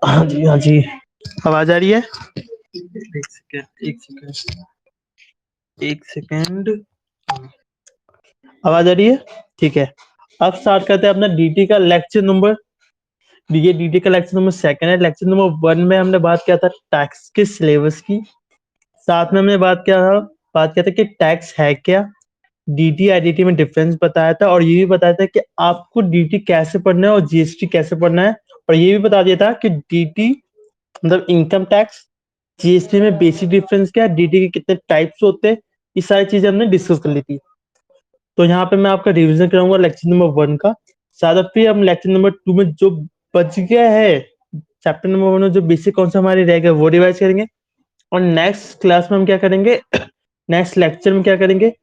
हाँ जी, हाँ जी, आवाज आ रही है? एक सेकेंड, एक सेकेंड, एक सेकेंड। आवाज आ रही है? ठीक है। अब स्टार्ट करते हैं अपना डीटी का लेक्चर नंबर। ये डीटी का लेक्चर नंबर 2 है। लेक्चर नंबर 1 में हमने बात किया था टैक्स के सिलेबस की। साथ में हमने बात किया था कि टैक्स है क्या, डीटी आईडीटी में डिफरेंस बताया था, और ये भी बताया था कि आपको डीटी कैसे पढ़ना है और जीएसटी कैसे पढ़ना है। और ये भी बता दिया था कि डीटी मतलब इनकम टैक्स, जीएसटी में बेसिक डिफरेंस क्या है, डीटी के कितने टाइप्स होते हैं, ये सारी चीजें हमने डिस्कस कर ली थी। तो यहाँ पे मैं आपका रिवीजन कराऊंगा लेक्चर नंबर 1 का। साथ ही फिर हम लेक्चर नंबर 2 में जो बच गया है चैप्टर नंबर 1 में जो बेसिक कौन सा हमारे रह गया वो रिवाइज करेंगे। और नेक्स्ट क्लास में हम क्या करेंगे, नेक्स्ट लेक्चर में क्या करेंगे,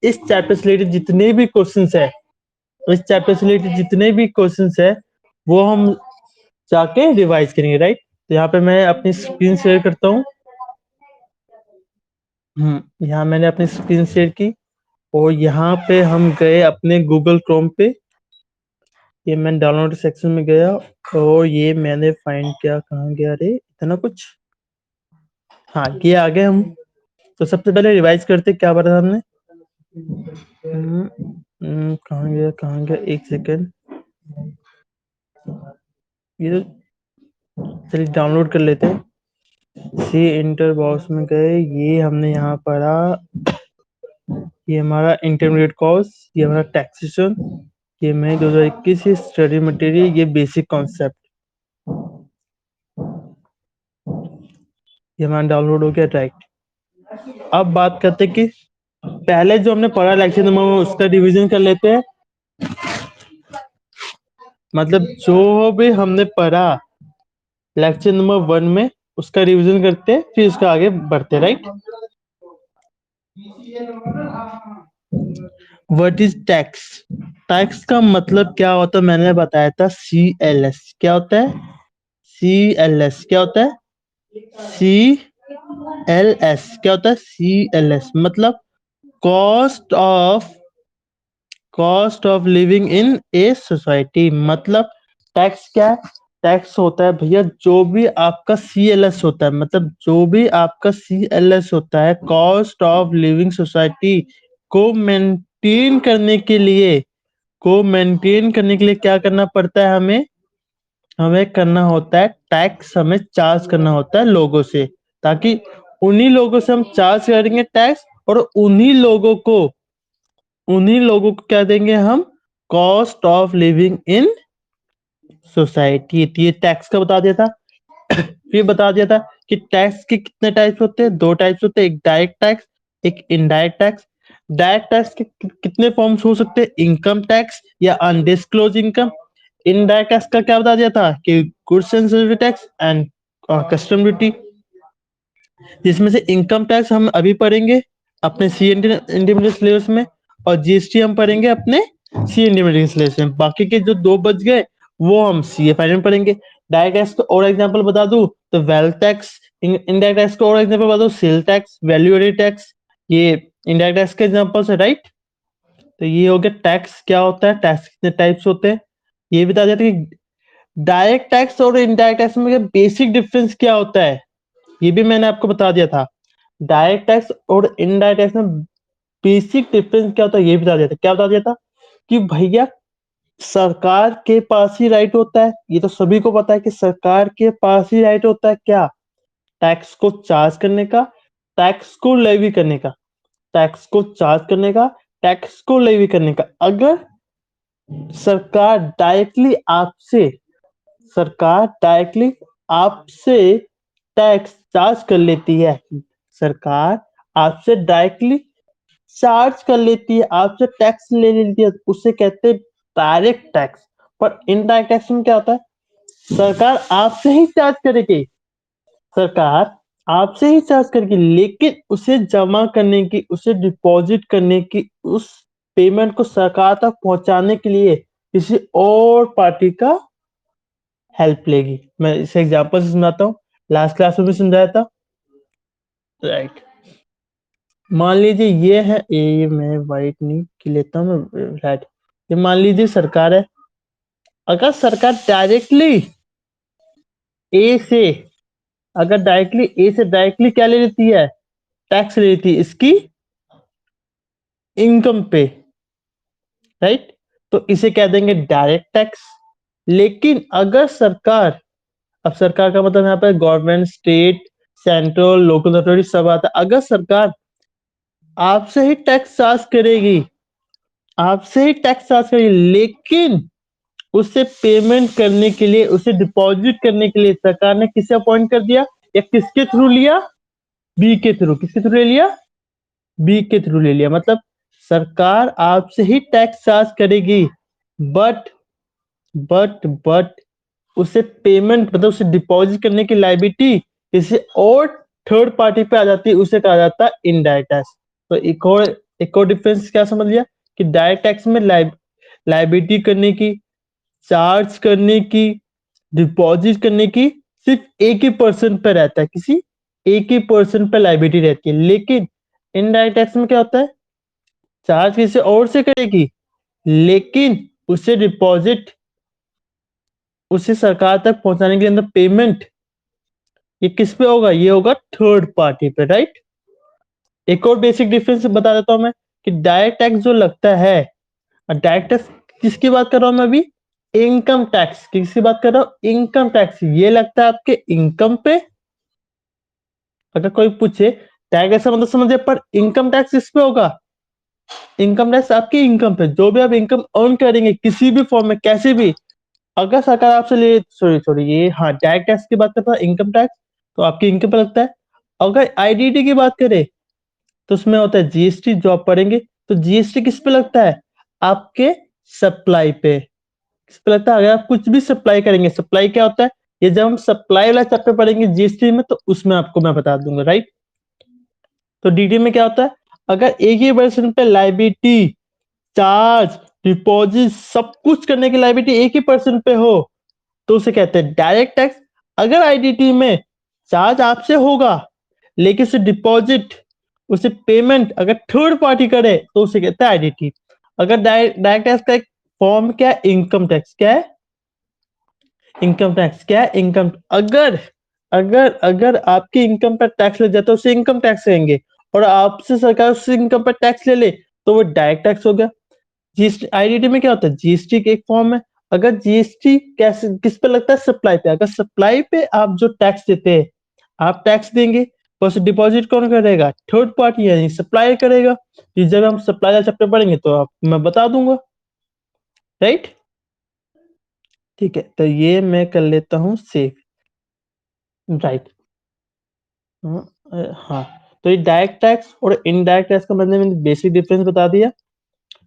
इस चैप्टर से रिलेटेड जितने भी क्वेश्चंस है, इस चैप्टर से रिलेटेड जितने भी क्वेश्चंस है वो हम जाके रिवाइज करेंगे, राइट। तो यहाँ पे मैं अपनी स्क्रीन शेयर करता हूँ। यहाँ मैंने अपनी स्क्रीन शेयर की और यहाँ पे हम गए अपने गूगल क्रोम पे। ये मैं डाउनलोड सेक्शन में गया और ये मैंने फाइंड किया, कहाँ गया रे इतना कुछ। हाँ, ये आ गए हम। तो सबसे पहले रिवाइज करते क्या पढ़ा था हमने। कहाँ गया एक सेकेंड। ये तो चलिए डाउनलोड कर लेते हैं। सी इंटर बॉक्स में गए, ये हमने यहाँ पढ़ा। ये हमारा इंटरमीडिएट कोर्स, ये हमारा टैक्सेशन, ये मई 2021, ये स्टडी मटेरियल, ये बेसिक कॉन्सेप्ट, ये हमारा डाउनलोड हो गया, राइट। अब बात करते कि पहले जो हमने पढ़ा लेक्चर नंबर में उसका रिवीजन कर लेते हैं। मतलब जो भी हमने पढ़ा लेक्चर नंबर 1 में उसका रिवीजन करते हैं, फिर उसका आगे बढ़ते, right. What is tax? Tax का मतलब क्या होता है मैंने बताया था, CLS क्या होता है, CLS क्या होता है, CLS क्या होता है, CLS मतलब cost of living in a society. मतलब टैक्स क्या है, टैक्स होता है भैया जो भी आपका CLS होता है, मतलब जो भी आपका CLS होता है, कॉस्ट ऑफ लिविंग सोसाइटी को मेंटेन करने के लिए, क्या करना पड़ता है, हमें हमें करना होता है टैक्स, हमें चार्ज करना होता है लोगों से, ताकि उन्हीं लोगों से हम चार्ज करेंगे टैक्स, और उन्हीं लोगों को क्या देंगे हम, cost of living in society. ये टैक्स का बता दिया था। फिर बता दिया था कि टैक्स के कितने टाइप्स होते हैं, 2 टाइप्स होते हैं, एक डायरेक्ट टैक्स, एक इनडायरेक्ट टैक्स। डायरेक्ट टैक्स के कितने फॉर्म्स हो सकते हैं, इनकम टैक्स या अनडिस्क्लोज इनकम। इनडायरेक्ट टैक्स का क्या बता दिया था कि goods and service tax and custom duty. जिसमें से इनकम टैक्स हम अभी पढ़ेंगे अपने सी इंटरमीडिएट सिलेबस में, और जीएसटी हम पढ़ेंगे अपने सी इंटरमीडिएट सिलेबस में। बाकी के जो 2 बच गए वो हम सीए फाइनल में पढ़ेंगे। डायरेक्ट टैक्स का और एग्जांपल बता दूं तो वेल्थ टैक्स। इनडायरेक्ट टैक्स का और एग्जांपल बता दूं sale tax, value added tax, ये इनडायरेक्ट टैक्स के एग्जांपल्स है, राइट। तो ये हो गया टैक्स क्या होता है, टैक्स कितने टाइप्स होते हैं। ये बता देते कि डायरेक्ट टैक्स और इनडायरेक्ट टैक्स में बेसिक डिफरेंस क्या होता है, ये भी मैंने आपको बता दिया था। डायरेक्ट टैक्स और इनडायरेक्ट टैक्स में बेसिक डिफरेंस क्या होता है ये बता दिया था। क्या बता दिया था कि भैया सरकार के पास ही राइट होता है, ये तो सभी को पता है कि सरकार के पास ही राइट होता है क्या, टैक्स को चार्ज करने का, टैक्स को लेवी करने का, टैक्स को चार्ज करने का, टैक्स को लेवी करने का। अगर सरकार डायरेक्टली आपसे सरकार डायरेक्टली आपसे टैक्स चार्ज कर लेती है, सरकार आपसे डायरेक्टली चार्ज कर लेती है, आपसे टैक्स ले लेती है, उसे कहते हैं डायरेक्ट टैक्स। पर इनडायरेक्ट टैक्स में क्या होता है, सरकार आपसे ही चार्ज करेगी, सरकार आपसे ही चार्ज करेगी, लेकिन उसे जमा करने की, उसे डिपॉजिट करने की, उस पेमेंट को सरकार तक पहुंचाने के लिए किसी और पार्टी का हेल्प लेगी। मैं इसे एग्जांपल से सुनाता हूँ, लास्ट क्लास में भी समझाया था, राइट। मान लीजिए ये है ए, मैं वाइट नहीं की लेता हूँ, मैं रेड। ये मान लीजिए सरकार है। अगर सरकार डायरेक्टली ए से, अगर डायरेक्टली ए से डायरेक्टली क्या ले लेती है, टैक्स ले लेती है इसकी इनकम पे, राइट, तो इसे कह देंगे डायरेक्ट टैक्स। लेकिन अगर सरकार, अब सरकार का मतलब यहाँ पे government, state, central, local authority सब आता है। अगर सरकार आपसे ही टैक्स चार्ज करेगी, आपसे ही टैक्स चार्ज करेगी, लेकिन उसे पेमेंट करने के लिए, उसे डिपॉजिट करने के लिए सरकार ने किसे अपॉइंट कर दिया, या किसके थ्रू लिया, बी के थ्रू। किसके थ्रू ले लिया, बी के थ्रू ले लिया। मतलब सरकार आपसे ही टैक्स चार्ज करेगी, बट बट उसे पेमेंट, मतलब उसे डिपॉजिट करने की लायबिलिटी किसी और थर्ड पार्टी पे आ जाती है, उसे कहा जाता है इनडायरेक्ट टैक्स। तो एक और डिफरेंस क्या समझ लिया कि डायरेक्ट टैक्स में लायबिलिटी करने की, चार्ज करने की, डिपॉजिट करने की सिर्फ एक ही पर्सन पे रहता है, किसी एक ही पर्सन पे लायबिलिटी रहती है। लेकिन इनडायरेक्ट टैक्स में क्या होता है, चार्ज किसी और से करेगी, लेकिन उसे डिपॉजिट, उसे सरकार तक पहुंचाने के अंदर पेमेंट, ये किस पे होगा, ये होगा थर्ड पार्टी पे, राइट। एक और बेसिक डिफरेंस बता देता हूं मैं कि डायरेक्ट टैक्स जो लगता है, और डायरेक्ट टैक्स किसकी बात कर रहा हूं मैं अभी, इनकम टैक्स। किसकी बात कर रहा हूं, इनकम टैक्स। ये लगता है आपके इनकम पे। अगर कोई पूछे टैक्स ऐसा मतलब समझिए, पर इनकम टैक्स किस पे होगा, इनकम टैक्स आपकी इनकम पे, जो भी आप इनकम अर्न करेंगे किसी भी फॉर्म में, कैसे भी। अगर सरकार आपसे ले, सॉरी सॉरी, ये हाँ डायरेक्ट टैक्स की बात करता है, इनकम टैक्स, तो आपकी इनकम पे लगता है। अगर आईडीटी की बात करें तो उसमें होता है जीएसटी, जो आप पढ़ेंगे। तो जीएसटी किस पे लगता है, आपके सप्लाई पे। किस पे लगता है, अगर आप कुछ भी सप्लाई करेंगे, सप्लाई क्या होता है, ये जब हम सप्लाई वाला चैप्टर पढ़ेंगे जीएसटी में, तो उसमें आपको मैं बता दूंगा, राइट। तो डीडी में क्या होता है, अगर एक ही पर्सन पे लाइबिलिटी, चार्ज, डिपॉजिट सब कुछ करने की लाइबिलिटी एक ही पर्सन पे हो, तो उसे कहते हैं डायरेक्ट टैक्स। अगर आईडीटी में चार्ज आपसे होगा, लेकिन उसे डिपॉजिट, उसे पेमेंट अगर थर्ड पार्टी करे, तो उसे कहते हैं आईडीटी। अगर डायरेक्ट टैक्स का एक फॉर्म क्या है, इनकम टैक्स। क्या है, इनकम टैक्स। क्या है, इनकम। अगर अगर अगर आपकी इनकम पर टैक्स लग जाता है, उसे इनकम टैक्स कहेंगे। और आपसे सरकार उस इनकम पर टैक्स ले ले, तो वो डायरेक्ट टैक्स हो गया। जीएसटी आईडीटी में क्या होता है, जीएसटी के एक फॉर्म है। अगर जीएसटी कैसे, किस पे लगता है, सप्लाई पे। अगर सप्लाई पे आप जो टैक्स देते हैं, आप टैक्स देंगे, बस डिपॉजिट कौन करेगा, थर्ड पार्टी यानी सप्लायर करेगा। ये जब हम सप्लाई चैप्टर पढ़ेंगे तो आप, मैं बता दूंगा, राइट। ठीक है, तो ये मैं कर लेता हूँ सेव, राइट। हाँ, तो ये डायरेक्ट टैक्स और इनडायरेक्ट टैक्स का मैंने बेसिक डिफरेंस बता दिया।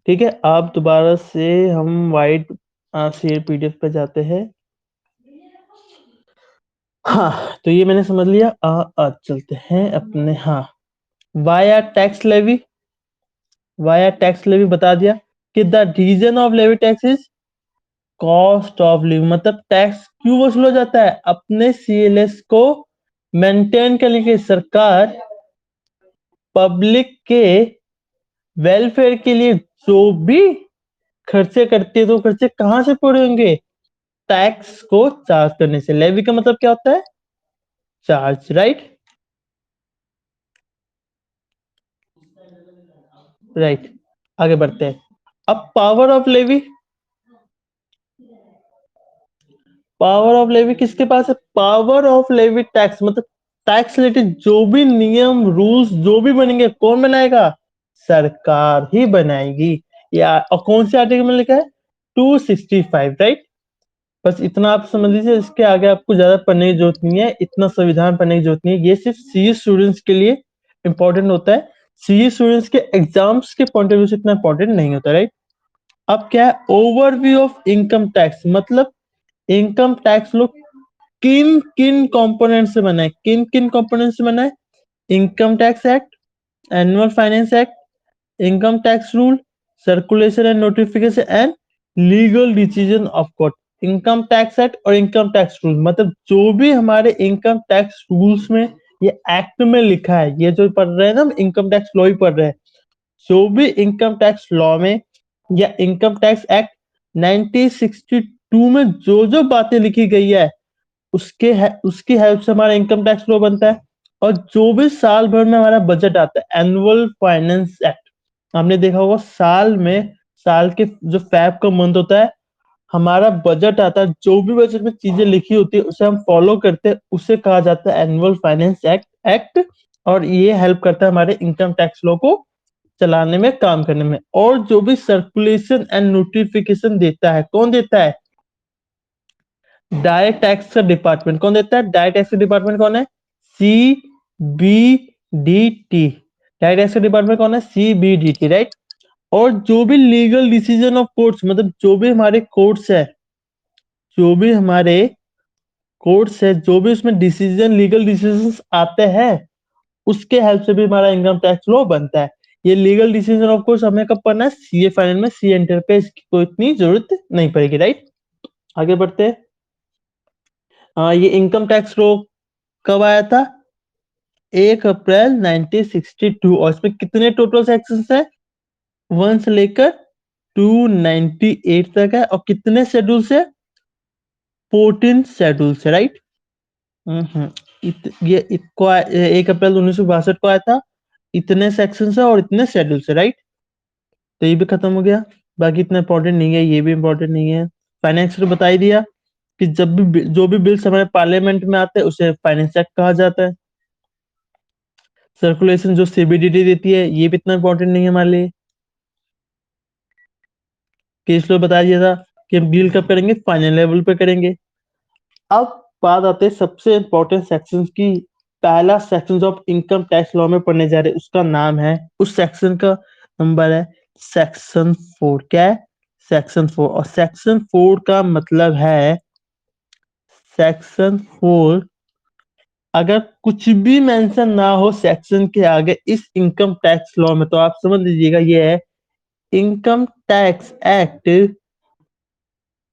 ठीक है, अब दोबारा से हम वाइट शेयर पीडीएफ पे जाते हैं। हाँ, तो ये मैंने समझ लिया। चलते हैं अपने, हाँ, via tax levy. Via tax levy बता दिया कि the reason of levy tax is cost of living. मतलब टैक्स क्यों वसूला जाता है, अपने सीएलएस को मेंटेन करने के लिए सरकार पब्लिक के वेलफेयर के लिए जो भी खर्चे करती है, तो खर्चे कहां से पूरे होंगे, टैक्स को चार्ज करने से। लेवी का मतलब क्या होता है, चार्ज, राइट। राइट, आगे बढ़ते हैं। अब power of levy, power of levy किसके पास है, पावर ऑफ लेवी टैक्स, मतलब टैक्स रिलेटेड जो भी नियम रूल्स जो भी बनेंगे, कौन बनाएगा, सरकार ही बनाएगी। या और कौन से आर्टिकल में लिखा है, 265, राइट। बस इतना आप समझ लीजिए, इसके आगे आपको ज्यादा पढ़ने की जरूरत नहीं है, इतना संविधान पढ़ने की जरूरत नहीं है। ये सिर्फ सीए स्टूडेंट्स के लिए इंपॉर्टेंट होता है, सीए स्टूडेंट्स के एग्जाम्स के पॉइंट ऑफ व्यू से इतना इंपॉर्टेंट नहीं होता, राइट। अब क्या है, ओवरव्यू ऑफ इनकम टैक्स। मतलब इनकम टैक्स लोग किन किन कंपोनेंट से बना है, किन किन कंपोनेंट से बना है, income tax act, annual finance act, income tax rule, circulation and notification and legal decision of court. Income tax act और इनकम टैक्स रूल, मतलब जो भी हमारे इनकम टैक्स रूल्स में ये एक्ट में लिखा है। ये जो पढ़ रहे हैं ना, हम इनकम टैक्स लॉ ही पढ़ रहे हैं। जो भी इनकम टैक्स लॉ में या इनकम टैक्स एक्ट 1962 में जो जो बातें लिखी गई है, उसकी हेल्प से हमारा इनकम टैक्स लॉ बनता है। और जो भी साल भर में हमारा बजट आता है, एनुअल फाइनेंस एक्ट, हमने देखा होगा साल के जो फैब का मंथ होता है, हमारा बजट आता है, जो भी बजट में चीजें लिखी होती है उसे हम फॉलो करते हैं, उसे कहा जाता है एनुअल फाइनेंस एक्ट। और ये हेल्प करता है हमारे इनकम टैक्स लॉ को चलाने में, काम करने में। और जो भी सर्कुलेशन एंड नोटिफिकेशन देता है, कौन देता है? डायरेक्ट टैक्स का डिपार्टमेंट। कौन देता है? डायरेक्ट टैक्स का डिपार्टमेंट कौन है? CBDT। डायरेक्ट टैक्स का डिपार्टमेंट कौन है? CBDT, right. और जो भी लीगल डिसीजन ऑफ कोर्ट्स, मतलब जो भी हमारे कोर्ट्स है, जो भी हमारे कोर्ट्स है, जो भी उसमें डिसीजन, लीगल डिसीजन आते हैं, उसके हेल्प से भी हमारा इनकम टैक्स लॉ बनता है। ये लीगल डिसीजन ऑफ कोर्स हमें कब पढ़ना है? सीए फाइनल में, सी एंटर पे इसकी कोई इतनी जरूरत नहीं पड़ेगी, राइट। आगे बढ़ते हैं। ये इनकम टैक्स लॉ कब आया था? 1 अप्रैल 1962। और इसमें कितने टोटल सेक्शंस है? 1 से लेकर 298 तक है। और कितने शेड्यूल से? 14 शेड्यूल से, राइट। ये 1 अप्रैल 1962 को आया था। इतने सेक्शन से और इतने शेड्यूल से, राइट। तो ये भी खत्म हो गया। बाकी इतना इंपॉर्टेंट नहीं है, ये भी इंपॉर्टेंट नहीं है। फाइनेंस तो बता ही दिया कि जब भी जो भी बिल्स हमारे पार्लियामेंट में आते हैं उसे फाइनेंस एक्ट कहा जाता है। सर्कुलेशन जो सीबीडीटी देती है, ये भी इतना इंपॉर्टेंट नहीं है हमारे लिए। केस लो बता दिया था कि हम डील कब करेंगे? फाइनल लेवल पे करेंगे। अब बात आते हैं सबसे इंपॉर्टेंट सेक्शन की। पहला सेक्शन जो आप इनकम टैक्स लॉ में पढ़ने जा रहे हैं उसका नाम है, उस सेक्शन का नंबर है सेक्शन 4। क्या है? सेक्शन 4। और सेक्शन 4 का मतलब है, सेक्शन 4, अगर कुछ भी मेंशन ना हो सेक्शन के आगे इस इनकम टैक्स लॉ में, तो आप समझ लीजिएगा ये है इनकम टैक्स एक्ट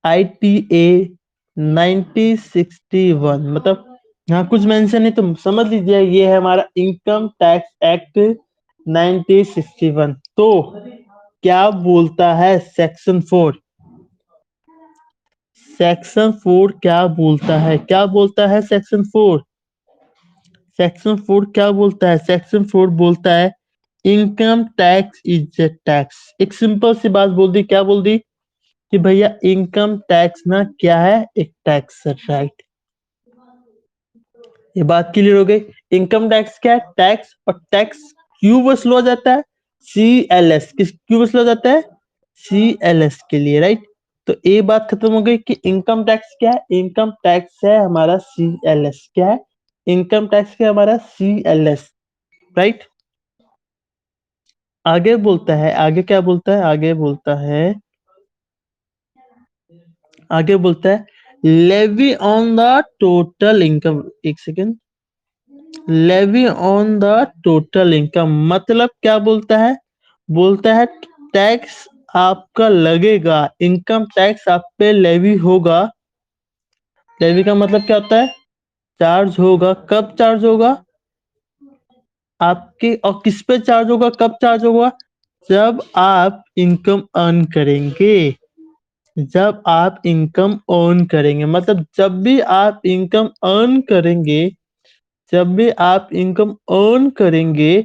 ITA 1961। मतलब यहाँ कुछ मेंशन नहीं, तो समझ लीजिए ये है हमारा इनकम टैक्स एक्ट 1961। तो क्या बोलता है सेक्शन 4? सेक्शन 4 क्या बोलता है? क्या बोलता है सेक्शन 4? सेक्शन 4 क्या बोलता है? सेक्शन 4 बोलता है income tax is a tax. एक सिंपल सी बात बोल दी। क्या बोल दी? कि भैया इनकम टैक्स ना क्या है? एक टैक्स है, राइट। ये बात क्लियर हो गई। इनकम टैक्स क्या है? टैक्स। और टैक्स क्यों वसूला जाता है? CLS। किस क्यों वसूला जाता है? CLS के लिए, राइट। तो ये बात खत्म हो गई कि इनकम टैक्स क्या है। इनकम टैक्स है हमारा CLS। क्या है? इनकम टैक्स क्या है हमारा? CLS, right. आगे बोलता है, आगे क्या बोलता है? आगे बोलता है levy on the total income. एक second. Levy on the total income मतलब क्या बोलता है? बोलता है टैक्स आपका लगेगा, इनकम टैक्स आप पे लेवी होगा। लेवी का मतलब क्या होता है? चार्ज होगा। कब चार्ज होगा? आपके। और किस पे चार्ज होगा? कब चार्ज होगा? जब आप इनकम अर्न करेंगे। जब आप इनकम अर्न करेंगे मतलब जब भी आप इनकम अर्न करेंगे, जब भी आप इनकम अर्न करेंगे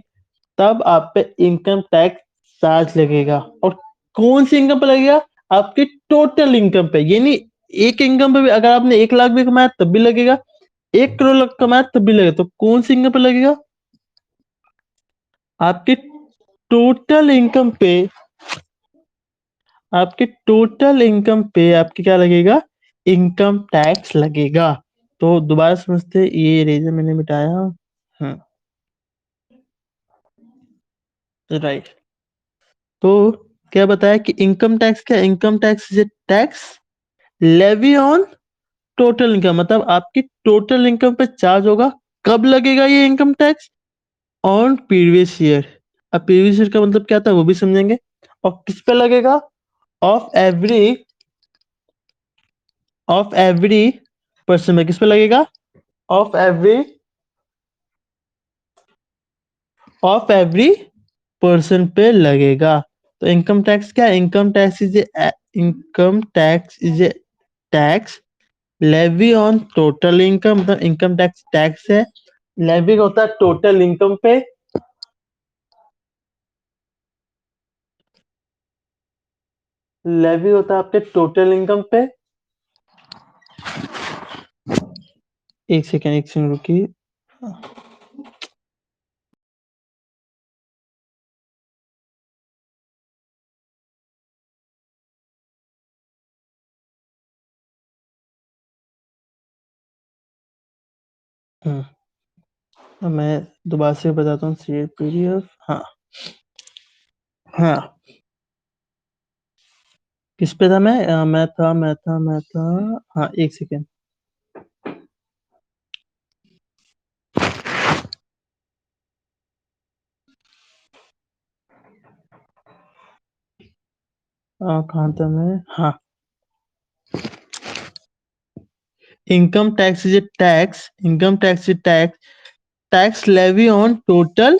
तब आप पे इनकम टैक्स चार्ज लगेगा। और कौन सी इनकम पे लगेगा? आपकी टोटल इनकम पे। यानी एक इनकम पे भी अगर आपने 1 लाख भी कमाया तब भी लगेगा, 1 करोड़ कमाया तब भी लगेगा। तो कौन सी इनकम पे लगेगा? आपकी टोटल इनकम पे। आपके टोटल इनकम पे आपके क्या लगेगा? इनकम टैक्स लगेगा। तो दोबारा समझते, ये रीजन मैंने मिटाया। Hmm, right. तो क्या बताया कि इनकम टैक्स क्या? Income tax is a tax levy on total income. मतलब आपकी टोटल इनकम पे चार्ज होगा। कब लगेगा ये income tax? On previous year. अब प्रीवियस ईयर का मतलब क्या था वो भी समझेंगे। और किस पे लगेगा? Of every of every person में। किस पे लगेगा? Of every of every person पे लगेगा। तो इनकम टैक्स क्या है? Income tax is a tax levy on total income. मतलब इनकम टैक्स टैक्स है, लेवी होता है टोटल इनकम पे। लेवी होता है आपके टोटल इनकम पे। एक सेकंड रुकिए। अब मैं दोबारा से बताता हूँ। सी पीडीएफ, हाँ हाँ। किस पे था मैं? मैं था। हाँ, एक सेकेंड। कहाँ था मैं? हाँ। Income tax is a tax. Income tax is tax levy on total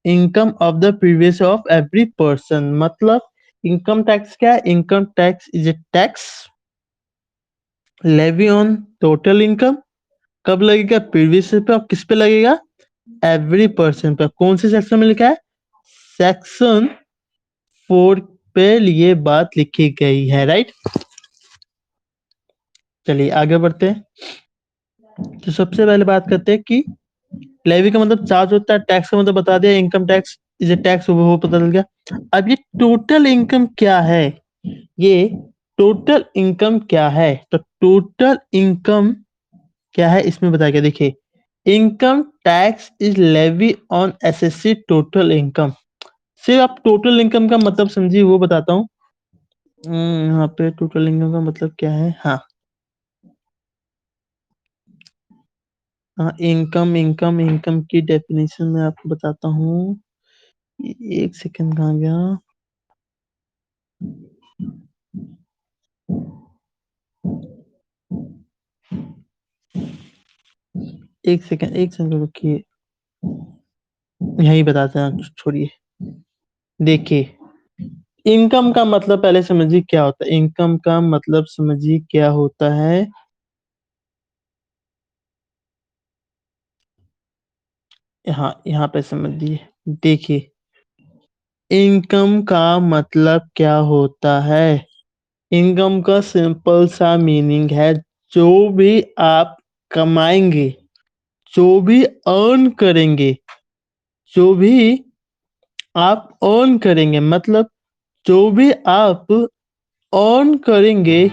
income of the previous of every person. मतलब इनकम टैक्स क्या है? Income tax is a tax levy on total income. कब लगेगा? Previous पे। और किस पे लगेगा? एवरी पर्सन पे। कौन से सेक्शन में लिखा है? सेक्शन 4 पे ये बात लिखी गई है, राइट। चलिए आगे बढ़ते हैं। तो सबसे पहले बात करते हैं कि लेवी का मतलब चार्ज होता है, टैक्स का मतलब बता दिया, income tax is a tax, वो पता चल गया। अब ये टोटल इनकम क्या है? ये टोटल इनकम क्या है? तो टोटल इनकम क्या है इसमें बताया गया। देखिए, income tax is levy on SSC total income. सिर्फ आप टोटल इनकम का मतलब समझिए, वो बताता हूँ। यहाँ पे टोटल इनकम का मतलब क्या है? हाँ हाँ, इनकम इनकम इनकम की डेफिनेशन मैं आपको बताता हूँ। एक सेकंड, कहाँ गया? एक सेकंड रुकिए, यही बताते हैं, छोड़िए। देखिए, इनकम का मतलब पहले समझिए क्या होता है। इनकम का मतलब समझिए क्या होता है। यहाँ पे समझिए। देखिए, इनकम का मतलब क्या होता है। इनकम का सिंपल सा मीनिंग है, जो भी आप कमाएंगे, जो भी अर्न करेंगे, जो भी आप अर्न करेंगे, मतलब जो भी आप अर्न करेंगे,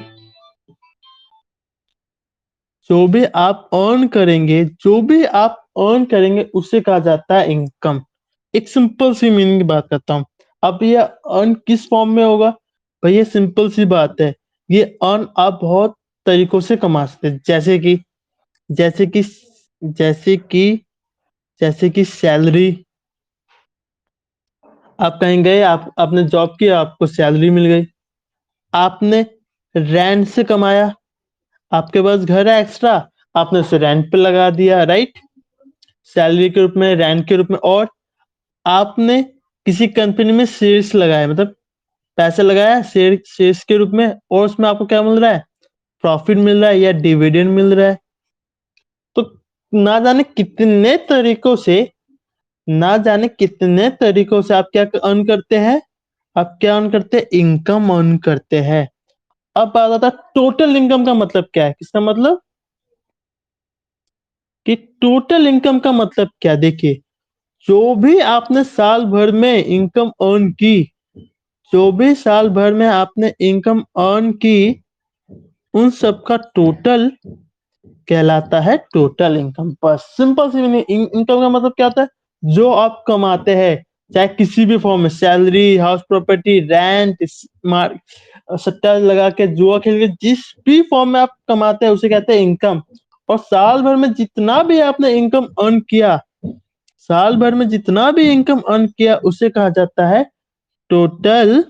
जो भी आप अर्न करेंगे, जो भी आप अर्न करेंगे, उसे कहा जाता है इनकम। एक सिंपल सी मीनिंग की बात करता हूँ। अब ये अर्न किस फॉर्म में होगा? भैया सिंपल सी बात है, ये अर्न आप बहुत तरीकों से कमा सकते हैं। जैसे कि जैसे कि जैसे कि सैलरी। आप कहीं गए, आप आपने जॉब किया, आपको सैलरी मिल गई। आपने रेंट से कमाया, आपके पास घर है एक्स्ट्रा, आपने उसे रेंट पे लगा दिया, राइट। सैलरी के रूप में, रेंट के रूप में। और आपने किसी कंपनी में शेयर्स लगाए, मतलब पैसे लगाया शेयर्स के रूप में, और उसमें आपको क्या मिल रहा है? प्रॉफिट मिल रहा है या डिविडेंड मिल रहा है। तो ना जाने कितने तरीकों से, ना जाने कितने तरीकों से आप क्या अर्न करते हैं? आप क्या अर्न करते हैं? इनकम अर्न करते हैं। अब बात आता है टोटल इनकम का मतलब क्या है। किसका मतलब? कि टोटल इनकम का मतलब क्या? देखिए, जो भी आपने साल भर में इनकम अर्न की, जो भी साल भर में आपने इनकम अर्न की, उन सब का टोटल कहलाता है टोटल इनकम। बस सिंपल सी मीनिंग। इनकम का मतलब क्या होता है? जो आप कमाते हैं, चाहे किसी भी फॉर्म में, सैलरी, हाउस प्रॉपर्टी, रेंट, सट्टा लगा के, जुआ खेल के, जिस भी फॉर्म में आप कमाते हैं, उसे कहते हैं इनकम। और साल भर में जितना भी आपने इनकम अर्न किया, साल भर में जितना भी इनकम अर्न किया, उसे कहा जाता है टोटल,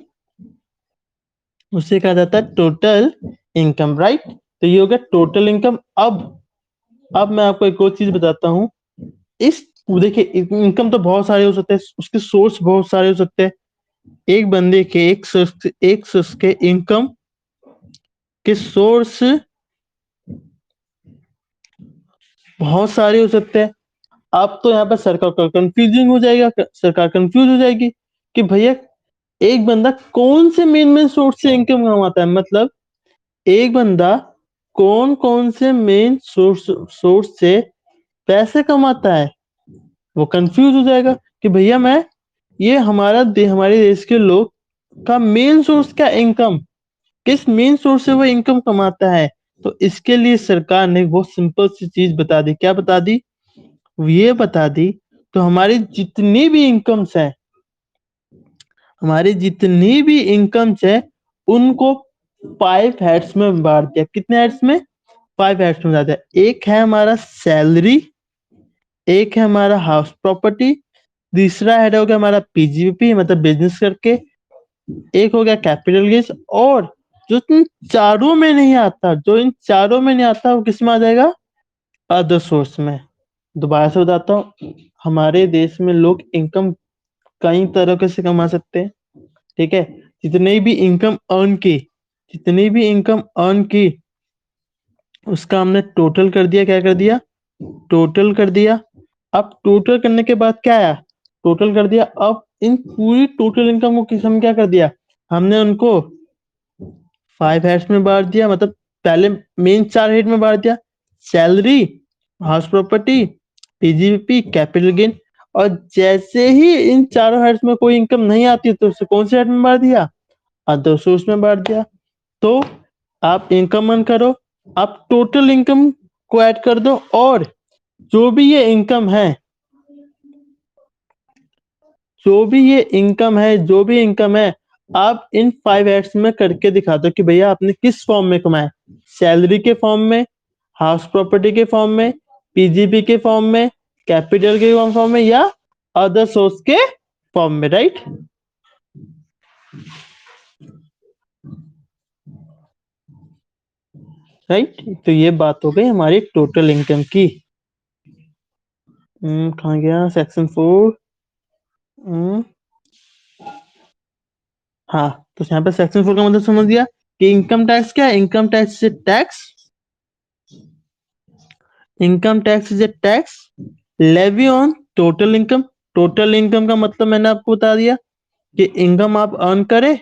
उसे कहा जाता है टोटल इनकम, राइट। तो ये हो गया टोटल इनकम। अब मैं आपको एक और चीज बताता हूँ। इस वो देखिए इनकम तो बहुत सारे हो सकते हैं, उसके सोर्स बहुत सारे हो सकते हैं। एक बंदे के एक शख्स के इनकम के सोर्स बहुत सारे हो सकते हैं। अब तो यहाँ पे सरकार का कंफ्यूजिंग हो जाएगा, सरकार कंफ्यूज हो जाएगी कि भैया एक बंदा कौन से मेन सोर्स से इनकम कमाता है, मतलब एक बंदा कौन कौन से मेन सोर्स से पैसे कमाता है। वो कंफ्यूज हो जाएगा कि भैया मैं ये हमारे देश के लोग का मेन सोर्स क्या इनकम, किस मेन सोर्स से वो इनकम कमाता है। तो इसके लिए सरकार ने बहुत सिंपल सी चीज बता दी। क्या बता दी? ये बता दी तो हमारी जितनी भी इनकम्स है उनको 5 हेड्स में बांट दिया। कितने हेड्स में? 5 हेड्स में बांट दिया। एक है हमारा सैलरी, एक है हमारा हाउस प्रॉपर्टी, तीसरा हेड हो गया हमारा पीजीपी मतलब बिजनेस करके, एक हो गया कैपिटल गेन्स, और जो इन चारों में नहीं आता, वो किस में आ जाएगा? अदर सोर्स में। दोबारा से बताता हूँ, हमारे देश में लोग इनकम कई तरीके से कमा सकते हैं। ठीक है, जितने भी इनकम अर्न की जितनी भी इनकम अर्न की उसका हमने टोटल कर दिया। क्या कर दिया? टोटल कर दिया। अब टोटल करने के बाद क्या आया? टोटल कर दिया। अब इन पूरी टोटल इनकम को किस हम क्या कर दिया? हमने उनको 5 हेड्स में बांट दिया, मतलब पहले मेन 4 हेड में बांट दिया। Salary, house property, PGP, capital gain. और जैसे ही इन चारों हेड्स में कोई इनकम नहीं आती तो उसे कौन से हेड में बांट दिया? अदर सोर्स में बांट दिया। तो आप इनकम अर्न करो, आप टोटल इनकम को ऐड कर दो, और जो भी ये इनकम है जो भी इनकम है आप इन 5 हेड्स में करके दिखा दो कि भैया आपने किस फॉर्म में कमाया। सैलरी के फॉर्म में, हाउस प्रॉपर्टी के फॉर्म में, पीजीपी के फॉर्म में, कैपिटल के फॉर्म में, या अदर सोर्स के फॉर्म में। राइट? तो ये बात हो गई हमारी टोटल इनकम की। कहाँ गया सेक्शन 4? हाँ, तो यहाँ पे सेक्शन 4 का मतलब समझ गया कि इनकम टैक्स क्या है। Income tax is a tax levy on total income. Total income का मतलब मैंने आपको बता दिया कि इनकम आप अर्न करे,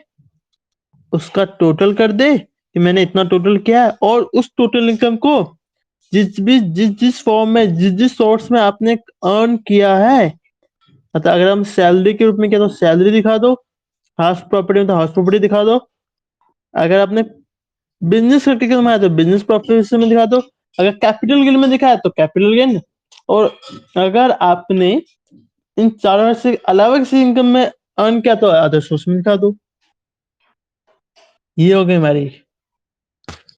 उसका टोटल कर दे कि मैंने इतना टोटल किया है, और उस टोटल इनकम को जिस फॉर्म में जिस सोर्स में आपने अर्न किया है, मतलब अगर हम सैलरी के रूप में किया तो सैलरी दिखा दो, हाउस प्रॉपर्टी में तो हाउस प्रॉपर्टी दिखा दो, अगर आपने बिजनेस करके कमाया तो बिजनेस प्रॉफिट में दिखा दो, अगर कैपिटल गेन में दिखाया तो कैपिटल गेन, और अगर आपने इन चारों से अलावा किसी इनकम में अर्न किया तो अदर सोर्स में दिखा दो। ये हो गई हमारी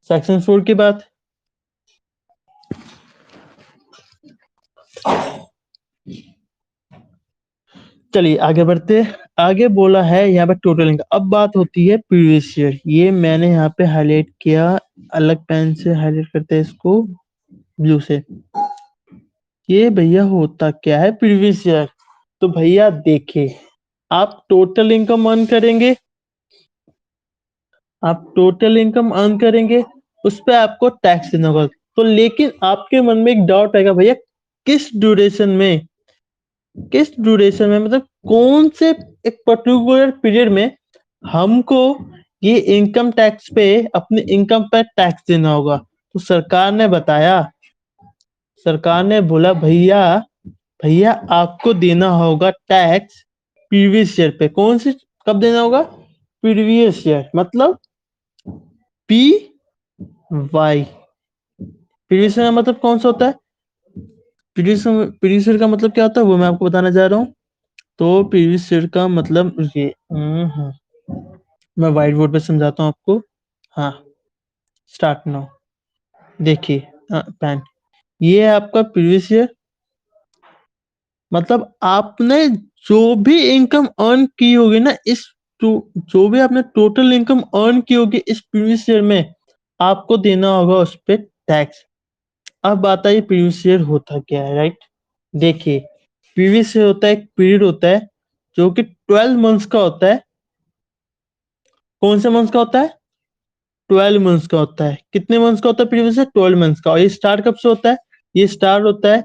सेक्शन 4 की बात। चलिए आगे बढ़ते। आगे बोला है यहाँ पे टोटल इनकम। अब बात होती है प्रीवियस ईयर। ये मैंने यहाँ पे हाईलाइट किया, अलग पेन से हाईलाइट करते हैं इसको ब्लू से। ये भैया होता क्या है प्रीवियस ईयर? तो भैया देखिए, आप टोटल इनकम अर्न करेंगे, उस पे आपको टैक्स देना होगा। तो लेकिन आपके मन में एक डाउट आएगा, भैया किस ड्यूरेशन में मतलब कौन से एक पर्टिकुलर पीरियड में हमको ये इनकम टैक्स पे अपने इनकम पे टैक्स देना होगा। तो सरकार ने बोला भैया भैया आपको देना होगा टैक्स प्रीवियस ईयर पे। कौन सी? कब देना होगा? प्रीवियस ईयर, मतलब पी वाई। प्रीवियस ईयर का मतलब कौन सा होता है? प्रीवियस ईयर का मतलब क्या होता है वो मैं आपको बताना जा रहा हूँ। तो प्रीवियस ईयर का मतलब ये मैं व्हाइट बोर्ड पे समझाता हूँ आपको। हाँ, स्टार्ट नाउ। देखिए पेन, ये है आपका प्रीवियस ईयर, मतलब आपने जो भी इनकम अर्न की होगी ना जो भी आपने टोटल इनकम अर्न की होगी इस प्रीवियस ईयर में, आपको देना होगा उस पे टैक्स। अब बात आई प्रीवियस ईयर होता क्या है। राइट? देखिए, प्रीवियस ईयर होता है एक पीरियड होता है जो कि 12 मंथ्स का होता है। कौन से मंथ्स का होता है? 12 मंथ्स का होता है। कितने मंथ्स का होता है प्रीवियस ईयर? 12 मंथ्स का। और ये स्टार्ट कब से होता है? ये स्टार्ट होता है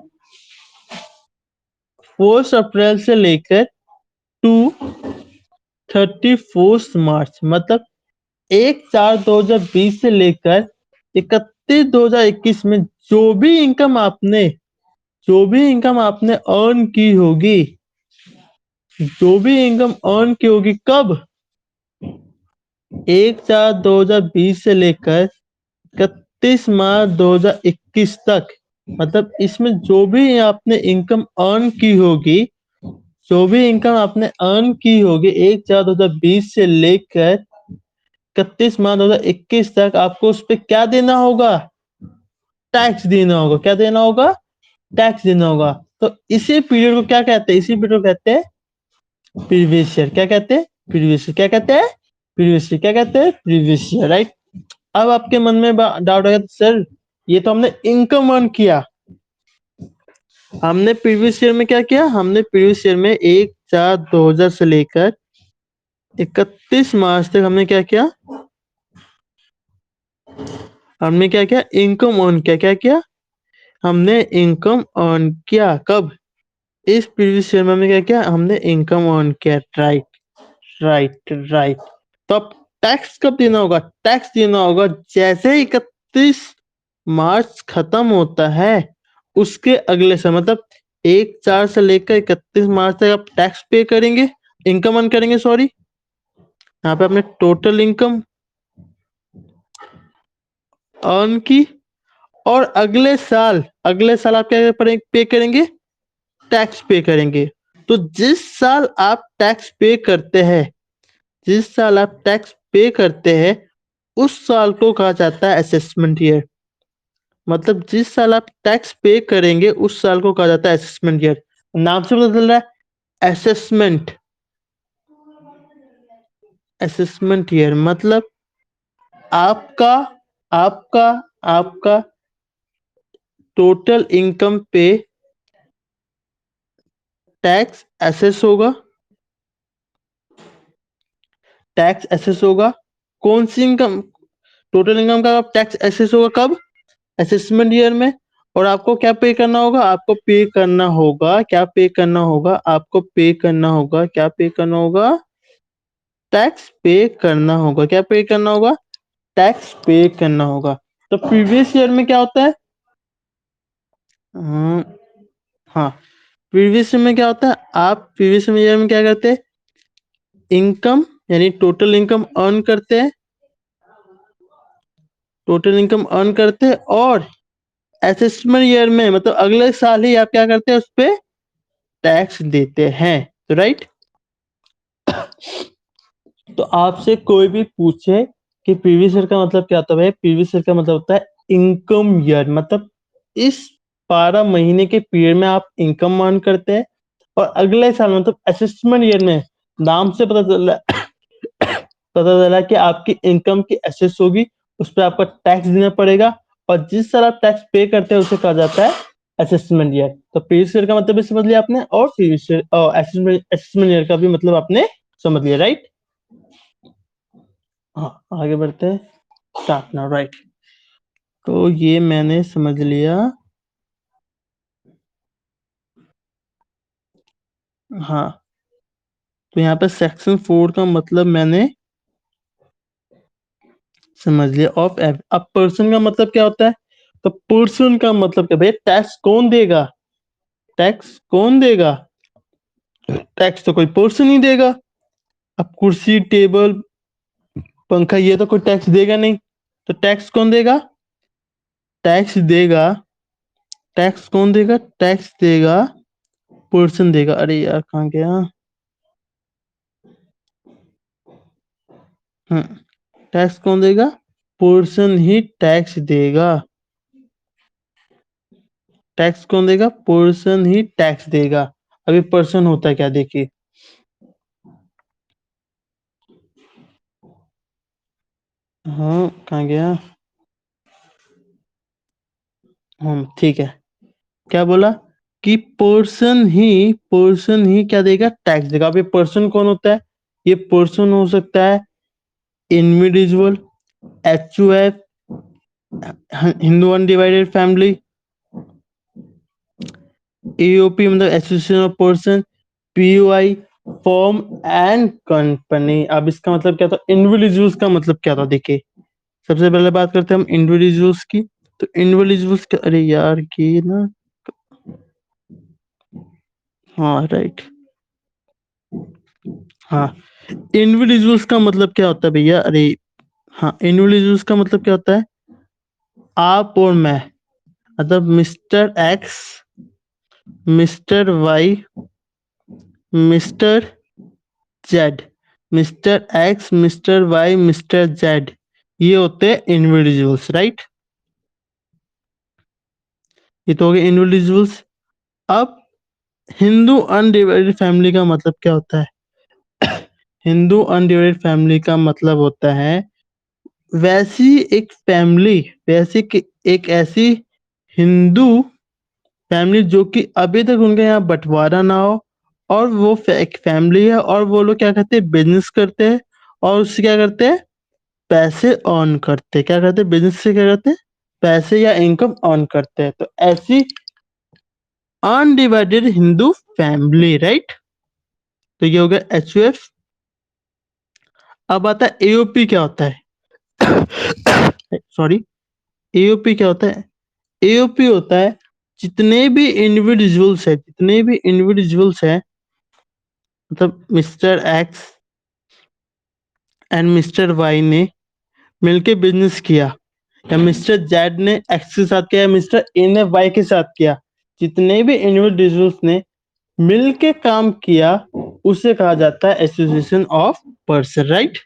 4 अप्रैल से लेकर टू 31 मार्च, मतलब 1/4/2020 से लेकर 31/2021 में जो भी इनकम आपने अर्न की होगी, जो भी इनकम अर्न की होगी, कब? 1/4/2020 से लेकर 31 मार्च 2021 तक। मतलब इसमें जो भी आपने इनकम अर्न की होगी, जो भी इनकम आपने अर्न की होगी 1/4/2020 से लेकर 31 मार्च 2021 तक, आपको उस पर क्या देना होगा? टैक्स देना होगा। क्या देना होगा? टैक्स देना होगा। तो इसी पीरियड को क्या कहते हैं? इसी पीरियड को कहते हैं प्रीवियस ईयर। क्या कहते हैं? Previous year. क्या कहते हैं? Previous year. क्या कहते हैं? Previous year, right. अब आपके मन में डाउट आएगा, सर ये तो हमने इनकम अर्न किया, हमने प्रीवियस ईयर में क्या किया? हमने प्रीवियस ईयर में 1/4/2000 से लेकर 31 मार्च तक हमने क्या किया? हमने क्या किया? इनकम अर्न किया। क्या किया? हमने इनकम अर्न किया। कब? इस प्रीवियस ईयर में हमने क्या किया? हमने इनकम अर्न किया। Right, right, right. तो अब टैक्स कब देना होगा? टैक्स देना होगा जैसे ही 31 मार्च खत्म होता है, उसके अगले से, मतलब 1/4 से लेकर 31 मार्च तक आप टैक्स पे करेंगे, इनकम अर्न करेंगे, सॉरी। यहाँ पे आपने टोटल इनकम अर्न की, और अगले साल आप क्या पे करेंगे? टैक्स पे करेंगे। तो जिस साल आप टैक्स पे करते हैं, जिस साल आप टैक्स पे करते हैं, उस साल को कहा जाता है असेसमेंट ईयर। मतलब जिस साल आप टैक्स पे करेंगे उस साल को कहा जाता है असेसमेंट ईयर। नाम से पता चल रहा है, असेसमेंट। असेसमेंट ईयर मतलब आपका आपका आपका टोटल इनकम पे टैक्स एसेस होगा। टैक्स एसेस होगा। कौन सी इनकम? टोटल इनकम का टैक्स एसेस होगा कब? असेसमेंट ईयर में। और आपको क्या पे करना होगा? आपको पे करना होगा, क्या पे करना होगा? आपको पे करना होगा, क्या पे करना होगा? टैक्स पे करना होगा। क्या पे करना होगा? टैक्स पे करना होगा। तो प्रीवियस ईयर में क्या होता है? हाँ, हाँ, प्रीवियस ईयर में क्या होता है? आप प्रीवियस ईयर में क्या करते हैं? इनकम, यानी टोटल इनकम अर्न करते हैं, टोटल इनकम अर्न करते हैं, और असेसमेंट ईयर में, मतलब अगले साल ही आप क्या करते हैं? उस पे टैक्स देते हैं। तो राइट। तो आपसे कोई भी पूछे कि प्रीवियस ईयर का मतलब क्या होता है, प्रीवियस ईयर का मतलब होता है इनकम ईयर। मतलब इस 12 महीने के पीरियड में आप इनकम अर्न करते हैं, और अगले साल मतलब असेसमेंट ईयर में, नाम से पता चला कि आपकी इनकम की एसेस होगी, उस पर आपका टैक्स देना पड़ेगा, और जिस साल आप टैक्स पे करते हैं उसे कहा जाता है असेसमेंट ईयर। तो प्रीवियस ईयर का मतलब भी समझ लिया आपने, और प्रीवियस ईयर असेसमेंट ईयर का भी मतलब आपने समझ लिया, राइट। हाँ, आगे बढ़ते हैं। Start now, right. तो ये मैंने समझ लिया। हाँ, तो यहाँ पे सेक्शन 4 का मतलब मैंने समझ लिया। ऑफ अब पर्सन का मतलब क्या होता है? तो पर्सन का मतलब क्या भैया? टैक्स कौन देगा? टैक्स कौन देगा? टैक्स तो कोई पर्सन ही देगा। अब कुर्सी, टेबल, पंखा, ये तो कोई टैक्स देगा नहीं। तो टैक्स कौन देगा? टैक्स देगा, टैक्स कौन देगा? टैक्स देगा पर्सन देगा। अरे यार, कहाँ गया? टैक्स कौन देगा? पर्सन ही टैक्स देगा। टैक्स कौन देगा? पर्सन ही टैक्स देगा। अभी पर्सन होता है क्या, देखिए। हाँ, कहाँ गया? ठीक है। क्या बोला? कि पर्सन ही क्या देगा, टैक्स देगा। अब ये पर्सन कौन होता है, ये पर्सन हो सकता है individual, HUF, Hindu undivided family, AOP मतलब association of person, PUI firm and company. अब इसका मतलब क्या था, इंडिविजुअल्स का मतलब क्या था, देखिए सबसे पहले बात करते हैं हम इंडिविजुअल्स की। तो इंडिविजुअल्स का, अरे यार ये ना, हाँ राइट, हाँ इंडिविजुअल्स का मतलब क्या होता है भैया, अरे हाँ इंडिविजुअल्स का मतलब क्या होता है, आप और मैं, मतलब mister X, mister Y, mister Z, mister X, mister Y, mister Z, ये होते हैं इंडिविजुअल्स, राइट। ये तो हो गए इंडिविजुअल्स। अब हिंदू अनडिवाइडेड फैमिली का मतलब क्या होता है? हिंदू अनडिवाइडेड फैमिली का मतलब होता है वैसी एक फैमिली, वैसी कि एक ऐसी हिंदू फैमिली जो कि अभी तक उनके यहाँ बंटवारा ना हो, और वो एक फैमिली है और वो लोग क्या करते हैं, बिजनेस करते हैं, और उससे क्या करते हैं, पैसे अर्न करते हैं। क्या करते हैं, बिजनेस से क्या करते हैं, पैसे या इनकम अर्न करते हैं। तो ऐसी अनडिवाइडेड हिंदू फैमिली, राइट। तो ये हो गया एचयूएफ। अब आता है एओपी क्या होता है, सॉरी, एओपी क्या होता है, एओपी होता है जितने भी इंडिविजुअल्स है, मतलब mister X and mister Y ने मिलके बिजनेस किया, या मिस्टर जेड ने एक्स के साथ किया, या मिस्टर ए ने वाई के साथ किया, जितने भी इंडिविजुअल्स ने मिलके काम किया, उसे कहा जाता है एसोसिएशन ऑफ पर्सन, राइट।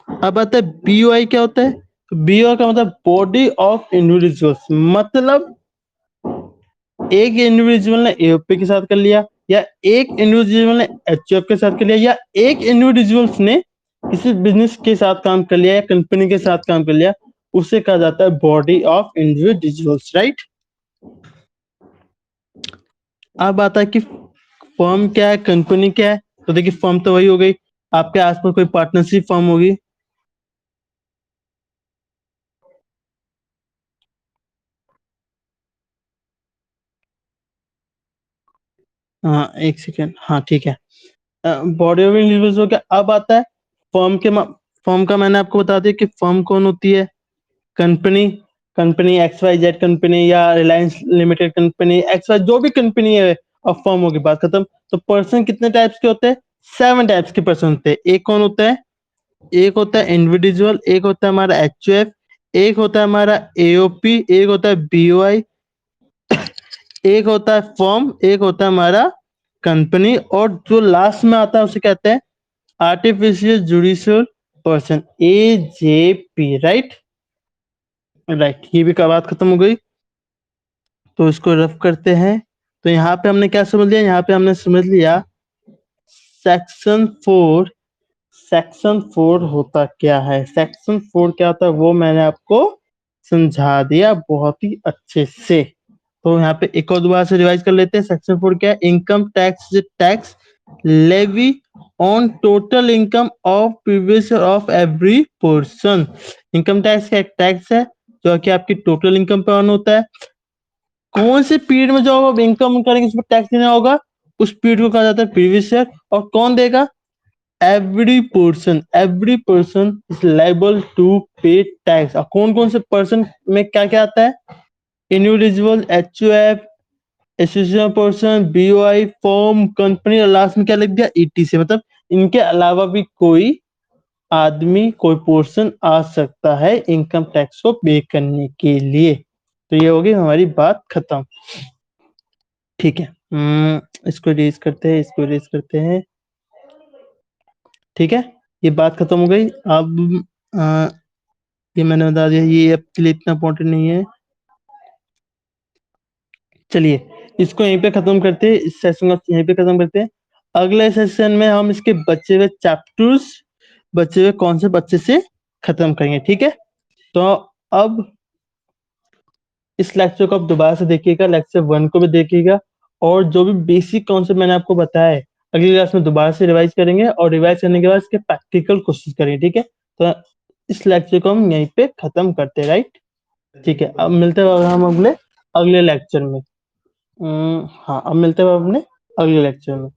अब आता है बीओआई क्या होता है, तो बीओआई का मतलब बॉडी ऑफ इंडिविजुअल्स, मतलब एक इंडिविजुअल ने एओपी के साथ कर लिया, या एक इंडिविजुअल ने एचयूएफ के साथ कर लिया, या एक इंडिविजुअल्स ने किसी बिजनेस के साथ काम कर लिया या कंपनी के साथ काम कर लिया, उसे कहा जाता है बॉडी ऑफ इंडिविजुअल्स, राइट। अब आता है कि फर्म क्या है, कंपनी क्या है। तो देखिए फर्म तो वही हो गई, आपके आसपास कोई पार्टनरशिप फर्म होगी, हाँ एक सेकेंड, हाँ ठीक है, बॉडी ऑफ इंडिविजुअल्स हो गया। अब आता है फर्म के, फर्म का मैंने आपको बता दिया कि फर्म कौन होती है, company, company X Y Z company, या Reliance limited company, X Y जो भी कंपनी है, और फर्म होगी, बात खत्म। तो पर्सन कितने टाइप्स के होते हैं, 7 टाइप्स के पर्सन होते हैं। एक कौन होता है, एक होता है इंडिविजुअल, एक होता है हमारा एचयूएफ, एक होता है हमारा एओपी, एक होता है बीओआई, एक होता है फर्म, एक होता है हमारा कंपनी, और जो लास्ट में आता है उसे कहते हैं artificial judicial person, AJP, right. Right, ये भी का बात खत्म हो गई। तो इसको रफ करते हैं। तो यहाँ पे हमने क्या समझ लिया, यहाँ पे हमने समझ लिया सेक्शन 4। सेक्शन 4 होता क्या है, सेक्शन 4 क्या होता है वो मैंने आपको समझा दिया बहुत ही अच्छे से। तो यहाँ पे एक और दोबारा से रिवाइज कर लेते हैं। सेक्शन 4 क्या है, income tax, tax levy on total income of previous of every person. Income tax का एक टैक्स है जो कि आपकी टोटल इनकम पे ऑन होता है। कौन से पीरियड में जो आप इनकम करेंगे उस पर टैक्स देना होगा, उस पीरियड को कहा जाता है प्रीवियस ईयर। और कौन देगा, every person is liable to pay tax. और कौन कौन से पर्सन में क्या क्या आता है, individual, HUF, association person, BOI, firm, company, और लास्ट में क्या लिख दिया, ईटीसी। मतलब इनके अलावा भी कोई आदमी, कोई पर्सन आ सकता है इनकम टैक्स को पे करने के लिए। तो ये होगी हमारी बात खत्म, ठीक है। इसको रेज करते हैं, इसको रेज करते हैं, ठीक है। ये बात खत्म हो गई। अब ये मैंने बता दिया, ये आपके लिए इतना इम्पोर्टेंट नहीं है। चलिए इसको यहीं पे खत्म करते हैं, इस सेशन को यहीं पे खत्म करते हैं। अगले सेशन में हम इसके बचे हुए चैप्टर्स, बचे हुए कॉन्सेप्ट अच्छे से खत्म करेंगे, ठीक है। तो अब इस लेक्चर को आप दोबारा से देखिएगा, लेक्चर 1 को भी देखिएगा, और जो भी बेसिक कॉन्सेप्ट मैंने आपको बताया है, अगली क्लास में दोबारा से रिवाइज करेंगे और रिवाइज करने के बाद इसके प्रैक्टिकल क्वेश्चन करेंगे, ठीक है? तो इस लेक्चर को हम यहीं पे खत्म करते हैं, राइट? ठीक है, अब मिलते हैं हम अगले अगले लेक्चर में। हाँ, अब मिलते हैं अपने अगले लेक्चर में।